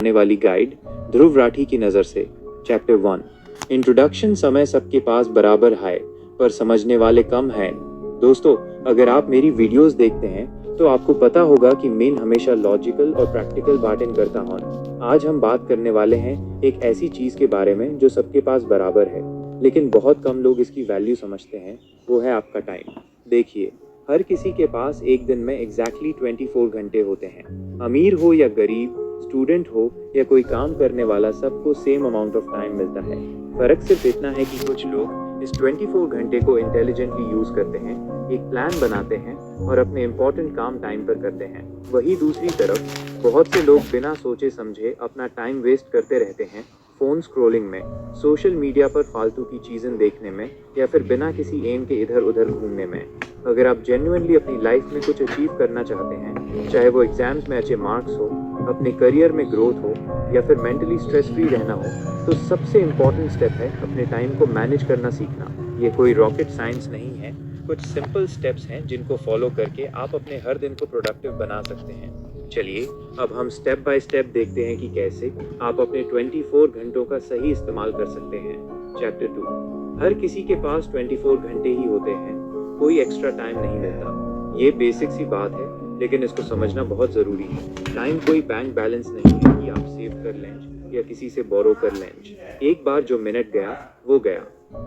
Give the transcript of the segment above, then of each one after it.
आने वाली गाइड ध्रुव राठी की नज़र से। Chapter 1 introduction. समय सबके पास बराबर है पर समझने वाले कम हैं। दोस्तों, अगर आप मेरी वीडियोस देखते हैं तो आपको पता होगा कि मैं हमेशा लॉजिकल और प्रैक्टिकल बातें करता हूँ। आज हम बात करने वाले हैं एक ऐसी चीज़ के बारे में जो सबके पास बराबर है, लेकिन बहुत कम लोग इसकी वैल्यू समझते हैं। वो है आपका टाइम। देखिए, हर किसी के पास एक दिन में एग्जैक्टली 24 घंटे होते हैं। अमीर हो या गरीब, स्टूडेंट हो या कोई काम करने वाला, सबको सेम अमाउंट ऑफ टाइम मिलता है। फर्क सिर्फ इतना है कि कुछ लोग इस 24 घंटे को इंटेलिजेंटली यूज करते हैं, एक प्लान बनाते हैं और अपने इंपॉर्टेंट काम टाइम पर करते हैं। वही दूसरी तरफ बहुत से लोग बिना सोचे समझे अपना टाइम वेस्ट करते रहते हैं, फोन स्क्रॉलिंग में, सोशल मीडिया पर फालतू की चीजें देखने में या फिर बिना किसी एम के इधर उधर घूमने में। अगर आप जेन्युइनली अपनी लाइफ में कुछ अचीव करना चाहते हैं, चाहे वो एग्जाम्स में अच्छे मार्क्स हो, अपने करियर में ग्रोथ हो या फिर मेंटली स्ट्रेस फ्री रहना हो, तो सबसे इम्पॉर्टेंट स्टेप है अपने टाइम को मैनेज करना सीखना। ये कोई रॉकेट साइंस नहीं है, कुछ सिंपल स्टेप्स हैं जिनको फॉलो करके आप अपने हर दिन को प्रोडक्टिव बना सकते हैं। चलिए अब हम स्टेप बाय स्टेप देखते हैं कि कैसे आप अपने 24 घंटों का सही इस्तेमाल कर सकते हैं। चैप्टर 2 हर किसी के पास 24 घंटे ही होते हैं, कोई एक्स्ट्रा टाइम नहीं मिलता। ये बेसिक सी बात है, लेकिन इसको समझना बहुत ज़रूरी है। टाइम कोई बैंक बैलेंस नहीं है कि आप सेव कर लें या किसी से बोरो कर लें। एक बार जो मिनट गया वो गया।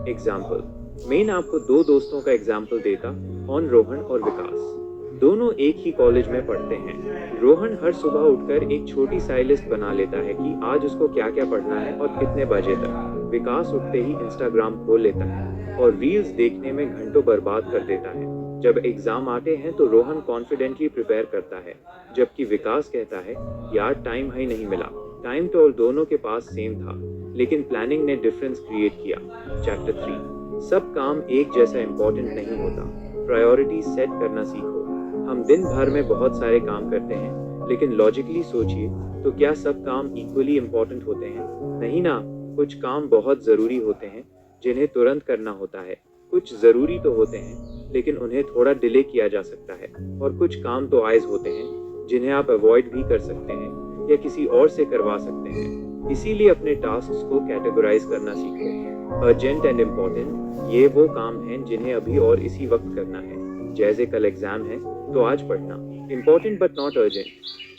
एग्जाम्पल, मैं आपको दो दोस्तों का एग्जाम्पल देता हूँ, रोहन और विकास। दोनों एक ही कॉलेज में पढ़ते हैं। रोहन हर सुबह उठकर एक छोटी सी लिस्ट बना लेता है कि आज उसको क्या क्या पढ़ना है और कितने बजे तक। विकास उठते ही इंस्टाग्राम खोल लेता है और रील्स देखने में घंटों बर्बाद कर देता है। जब एग्जाम आते हैं तो रोहन कॉन्फिडेंटली प्रिपेयर करता है, जबकि विकास कहता है यार टाइम ही नहीं मिला। टाइम तो और दोनों के पास सेम था, लेकिन प्लानिंग ने डिफरेंस क्रिएट किया। चैप्टर 3 सब काम एक जैसा इंपॉर्टेंट नहीं होता, प्रायोरिटी सेट करना सीखो। हम दिन भर में बहुत सारे काम करते हैं, लेकिन लॉजिकली सोचिए तो क्या सब काम इक्वली इम्पोर्टेंट होते हैं? नहीं ना। कुछ काम बहुत ज़रूरी होते हैं जिन्हें तुरंत करना होता है। कुछ ज़रूरी तो होते हैं लेकिन उन्हें थोड़ा डिले किया जा सकता है। और कुछ काम तो आइज होते हैं जिन्हें आप अवॉइड भी कर सकते हैं या किसी और से करवा सकते हैं। इसीलिए अपने टास्क्स को कैटेगराइज करना सीखो। अर्जेंट एंड इम्पोर्टेंट ये वो काम हैं जिन्हें अभी और इसी वक्त करना है। जैसे कल एग्जाम है तो आज पढ़ना। इम्पोर्टेंट बट नॉट अर्जेंट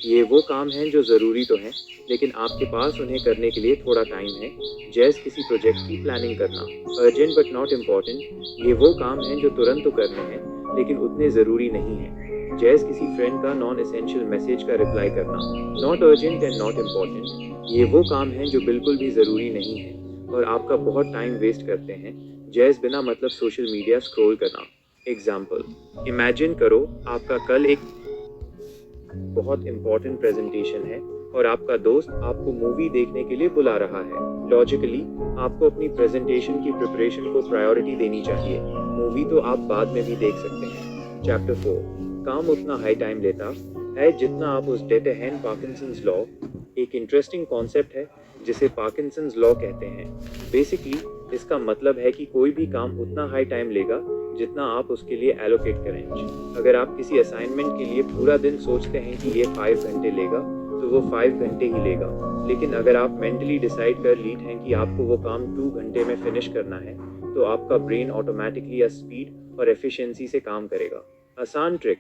ये वो काम हैं जो ज़रूरी तो हैं लेकिन आपके पास उन्हें करने के लिए थोड़ा टाइम है। जैसे किसी प्रोजेक्ट की प्लानिंग करना। अर्जेंट बट नॉट इम्पोर्टेंट ये वो काम हैं जो तुरंत तो करने हैं लेकिन उतने ज़रूरी नहीं हैं। जैसे किसी फ्रेंड का नॉन एसेंशियल मैसेज का रिप्लाई करना। Not urgent and not important ये वो काम हैं जो बिल्कुल भी ज़रूरी नहीं है और आपका बहुत टाइम वेस्ट करते हैं। जैसे बिना मतलब सोशल मीडिया स्क्रॉल करना। एग्जाम्पल, इमेजिन करो आपका कल एक बहुत इंपॉर्टेंट प्रेजेंटेशन है और आपका दोस्त आपको मूवी देखने के लिए बुला रहा है। लॉजिकली आपको अपनी प्रेजेंटेशन की प्रिपरेशन को प्रायोरिटी देनी चाहिए। मूवी तो आप बाद में भी देख सकते हैं। चैप्टर 4 काम उतना हाई टाइम लेता है जितना आप उस देते हैं। पार्किंसंस लॉ एक इंटरेस्टिंग कॉन्सेप्ट है जिसे पार्किंसंस लॉ कहते हैं। बेसिकली इसका मतलब है कि कोई भी काम उतना हाई टाइम लेगा जितना आप उसके लिए एलोकेट करें। अगर आप किसी असाइनमेंट के लिए पूरा दिन सोचते हैं कि ये 5 घंटे लेगा तो वो 5 घंटे ही लेगा। लेकिन अगर आप मेंटली डिसाइड कर लीड हैं कि आपको वो काम 2 घंटे में फिनिश करना है तो आपका ब्रेन ऑटोमेटिकली या स्पीड और एफिशिएंसी से काम करेगा। आसान ट्रिक,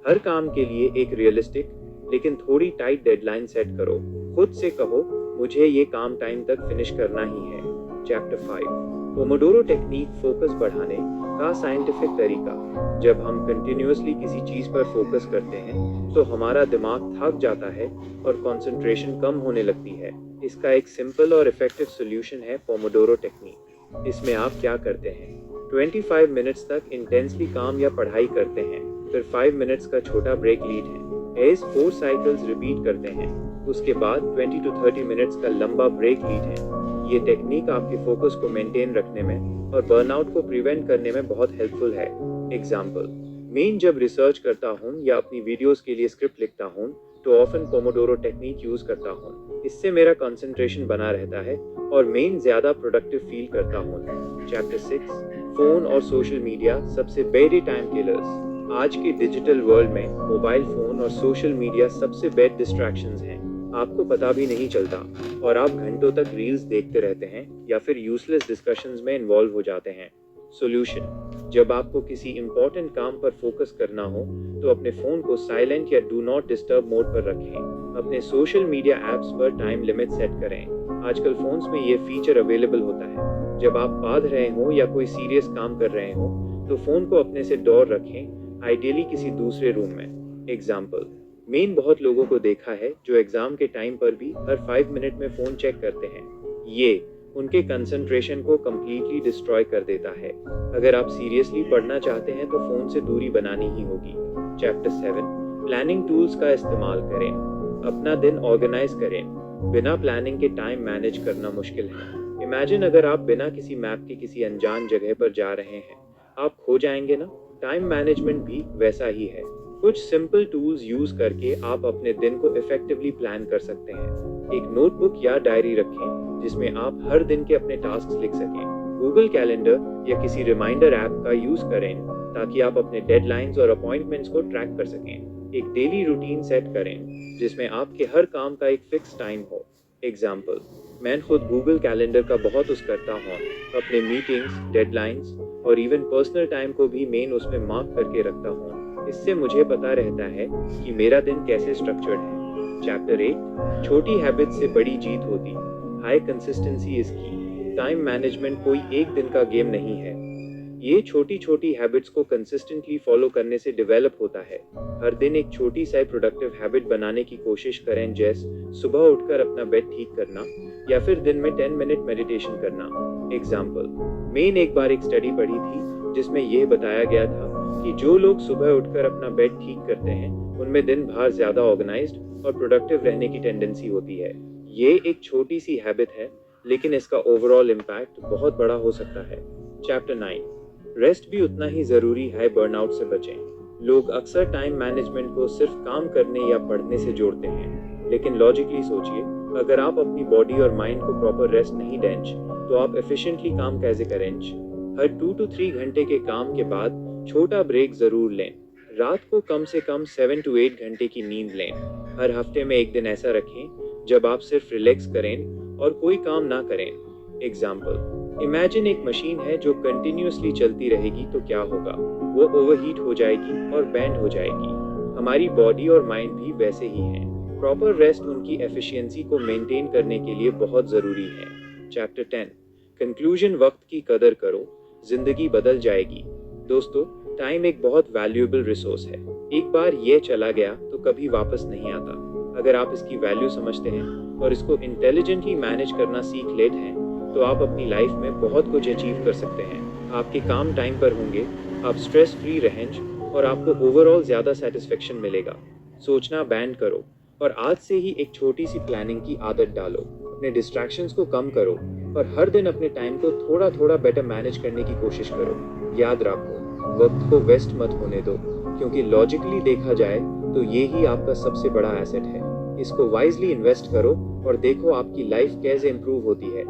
हर काम के लिए एक रियलिस्टिक लेकिन थोड़ी टाइट डेडलाइन सेट करो। खुद से कहो मुझे ये काम टाइम तक फिनिश करना ही है। चैप्टर 5 पोमोडोरो टेक्निक फोकस बढ़ाने का साइंटिफिक तरीका। जब हम कंटिन्यूअसली किसी चीज़ पर फोकस करते हैं तो हमारा दिमाग थक जाता है और कंसंट्रेशन कम होने लगती है। इसका एक सिंपल और इफेक्टिव सोल्यूशन है पोमोडोरो टेक्निक। इसमें आप क्या करते हैं, 25 मिनट्स तक इंटेंसली काम या पढ़ाई करते हैं, फिर 5 मिनट्स का छोटा ब्रेक लीड है। एज 4 साइकिल्स रिपीट करते हैं, उसके बाद 20 to 30 मिनट्स का लंबा ब्रेक लीड है। ये टेक्निक आपके फोकस को मेंटेन रखने में और बर्नआउट को प्रिवेंट करने में बहुत हेल्पफुल है। एग्जाम्पल, मैं जब रिसर्च करता हूँ या अपनी वीडियोस के लिए स्क्रिप्ट लिखता हूँ तो ऑफन पोमोडोरो टेक्निक यूज करता हूँ। इससे मेरा कंसंट्रेशन बना रहता है और मैं ज़्यादा प्रोडक्टिव फील करता हूँ। चैप्टर 6 फोन और सोशल मीडिया सबसे बड़े टाइम किलर्स। आज के डिजिटल वर्ल्ड में मोबाइल फोन और सोशल मीडिया सबसे बेड डिस्ट्रैक्शंस हैं। आपको पता भी नहीं चलता और आप घंटों तक रील्स देखते रहते हैं या फिर यूजलेस डिस्कशंस में इन्वॉल्व हो जाते हैं। सॉल्यूशन: जब आपको किसी इंपॉर्टेंट काम पर फोकस करना हो तो अपने फोन को साइलेंट या डू नॉट डिस्टर्ब मोड पर रखें। अपने सोशल मीडिया एप्स पर टाइम लिमिट सेट करें। आजकल फोन्स में ये फीचर अवेलेबल होता है। जब आप पढ़ रहे हो या कोई सीरियस काम कर रहे हो तो फोन को अपने से दूर रखें, आइडियली किसी दूसरे रूम में। एग्जाम्पल: मैंने बहुत लोगों को देखा है जो एग्जाम के टाइम पर भी हर 5 मिनट में फोन चेक करते हैं। ये उनके कंसंट्रेशन को कंप्लीटली डिस्ट्रॉय कर देता है। अगर आप सीरियसली पढ़ना चाहते हैं तो फोन से दूरी बनानी ही होगी। चैप्टर 7: प्लानिंग टूल्स का इस्तेमाल करें। अपना दिन ऑर्गेनाइज करें। बिना प्लानिंग के टाइम मैनेज करना मुश्किल है। इमेजिन अगर आप बिना किसी मैप के किसी अनजान जगह पर जा रहे हैं, आप खो जाएंगे ना। टाइम मैनेजमेंट भी वैसा ही है। कुछ सिंपल टूल्स यूज करके आप अपने दिन को इफेक्टिवली प्लान कर सकते हैं। एक नोटबुक या डायरी रखें जिसमें आप हर दिन के अपने टास्क लिख सकें। गूगल कैलेंडर या किसी रिमाइंडर ऐप का यूज करें ताकि आप अपने डेडलाइंस और अपॉइंटमेंट्स को ट्रैक कर सकें। एक डेली रूटीन सेट करें जिसमें आपके हर काम का एक फिक्स टाइम हो। एग्जाम्पल: मैं खुद गूगल कैलेंडर का बहुत यूज करता हूँ। अपने मीटिंग्स, डेडलाइंस और इवन पर्सनल टाइम को भी मैं उसमें मार्क करके रखता हूँ। इससे मुझे पता रहता है कि मेरा दिन कैसे स्ट्रक्चर्ड है। चैप्टर 8: छोटी हैबिट से बड़ी जीत होती। हाई कंसिस्टेंसी इज की। टाइम मैनेजमेंट कोई एक दिन का गेम नहीं है। ये छोटी छोटी हैबिट्स को कंसिस्टेंटली फॉलो करने से डेवलप होता है। हर दिन एक छोटी सी प्रोडक्टिव हैबिट बनाने की कोशिश करें, जैसे सुबह उठकर अपना बेड ठीक करना या फिर दिन में 10 मिनट मेडिटेशन करना। एग्जाम्पल: मैंने एक बार एक स्टडी पढ़ी थी जिसमें यह बताया गया था कि जो लोग सुबह उठकर अपना बेड ठीक करते हैं उनमें दिन भर ज्यादा ऑर्गेनाइज्ड और प्रोडक्टिव रहने की टेंडेंसी होती है। ये एक छोटी सी हैबिट है लेकिन इसका ओवरऑल इम्पैक्ट बहुत बड़ा हो सकता है। चैप्टर 9: रेस्ट भी उतना ही जरूरी है। बर्नआउट से बचें। लोग अक्सर टाइम मैनेजमेंट को सिर्फ काम करने या पढ़ने से जोड़ते हैं, लेकिन लॉजिकली सोचिए, अगर आप अपनी बॉडी और माइंड को प्रॉपर रेस्ट नहीं देंगे तो आप एफिशिएंटली काम कैसे करेंगे। हर 2 to 3 घंटे के काम के बाद छोटा ब्रेक जरूर लें। रात को कम से कम 7 to 8 घंटे की नींद लें। हर हफ्ते में एक दिन ऐसा रखें जब आप सिर्फ रिलैक्स करें और कोई काम ना करें। एग्जाम्पल: इमेजिन एक मशीन है जो कंटिन्यूअसली चलती रहेगी तो क्या होगा? वो ओवरहीट हो जाएगी और बैंड हो जाएगी। हमारी बॉडी और माइंड भी वैसे ही हैं। प्रॉपर रेस्ट उनकी एफिशिएंसी को मेंटेन करने के लिए बहुत जरूरी है। चैप्टर 10: कंक्लूजन: वक्त की कदर करो, जिंदगी बदल जाएगी। दोस्तों, टाइम एक बहुत वैल्यूएबल रिसोर्स है। एक बार ये चला गया तो कभी वापस नहीं आता। अगर आप इसकी वैल्यू समझते हैं और इसको इंटेलिजेंटली मैनेज करना सीख लेते हैं तो आप अपनी लाइफ में बहुत कुछ अचीव कर सकते हैं। आपके काम टाइम पर होंगे, आप स्ट्रेस फ्री रहेंगे और आपको ओवरऑल ज़्यादा सेटिस्फेक्शन मिलेगा। सोचना बैंड करो और आज से ही एक छोटी सी प्लानिंग की आदत डालो। अपने डिस्ट्रैक्शंस को कम करो और हर दिन अपने टाइम को थोड़ा थोड़ा बेटर मैनेज करने की कोशिश करो। याद रखो, वक्त को वेस्ट मत होने दो, क्योंकि लॉजिकली देखा जाए तो ये ही आपका सबसे बड़ा एसेट है। इसको वाइजली इन्वेस्ट करो और देखो आपकी लाइफ कैसे इंप्रूव होती है।